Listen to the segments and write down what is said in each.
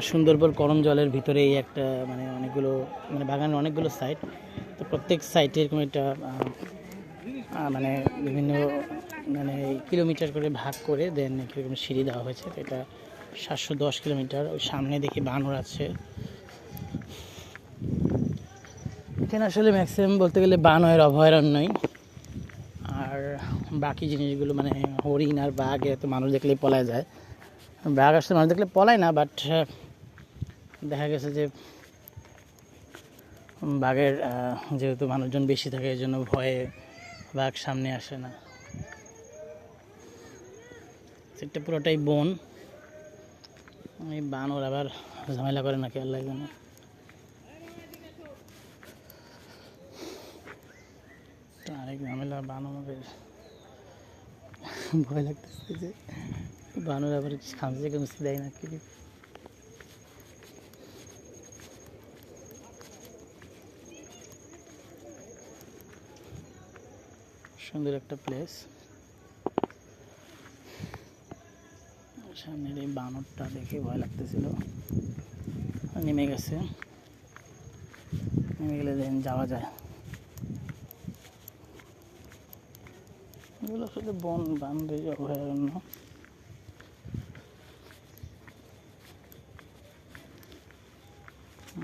সুন্দরবন করম জলের ভিতরে এই একটা মানে অনেকগুলো মানে বাগানের অনেকগুলো সাইট, তো প্রত্যেক সাইটে এরকম একটা মানে বিভিন্ন মানে কিলোমিটার করে ভাগ করে দেন এরকম সিঁড়ি দেওয়া হয়েছে। তো এটা 710 কিলোমিটার। ওই সামনে দেখি বানর আছে। এখানে আসলে ম্যাক্সিমাম বলতে গেলে বানরের অভয়ারণ্যই। আর বাকি জিনিসগুলো মানে হরিণ আর বাঘ তো মানুষ দেখলেই পলায় যায়। বাঘ আসলে মানুষ দেখলে পলায় না, বাট দেখা গেছে যে বাঘের যেহেতু মানুষজন বেশি থাকে এই জন্য ভয়ে বাঘ সামনে আসে না। সেটা পুরোটাই বন। এই বানর আবার ঝামেলা করে নাকি আল্লাহ জানে। আরেক ঝামেলা বানরের, ভয় লাগতেছে যে বানর আবার খামচে খামচে দেয় নাকি। সুন্দর একটা প্লেস। সামনের এই বানরটা দেখে ভয় লাগতেছিল, নেমে গেছে। নেমে গেলে দেন যাওয়া যায়। এগুলো আসলে বন বানরের অভয়ারণ্য।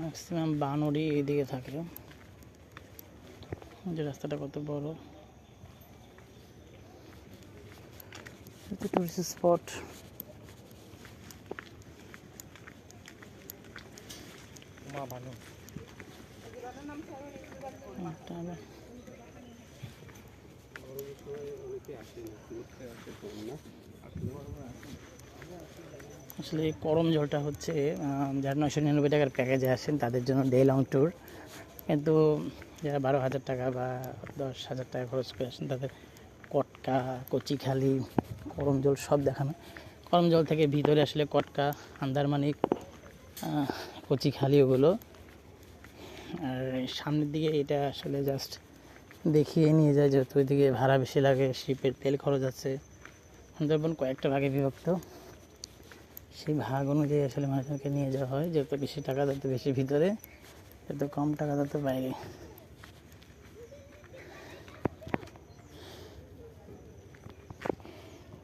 ম্যাক্সিমাম বানরই এইদিকে থাকে। যে রাস্তাটা কত বড়, টুরিস্ট স্পট। আসলে এই করম জলটা হচ্ছে যারা 999 টাকার প্যাকেজে আসেন তাদের জন্য ডে লং ট্যুর, কিন্তু যারা 12,000 টাকা বা 10,000 টাকা খরচ করে আসেন তাদের কটকা, কচিখালি, করম জল সব দেখানো। করম জল থেকে ভিতরে আসলে কটকা, আন্দারমানিক, কচিখালি ওগুলো। আর সামনের দিকে এটা আসলে জাস্ট দেখিয়ে নিয়ে যায়, যেহেতু ওইদিকে ভাড়া বেশি লাগে, শিপের তেল খরচ আছে। সুন্দরবন কয়েকটা ভাগে বিভক্ত, সেই ভাগ অনুযায়ী আসলে মানুষজনকে নিয়ে যাওয়া হয়। যত বেশি টাকা তত বেশি ভিতরে, যত কম টাকা তত বাইরে।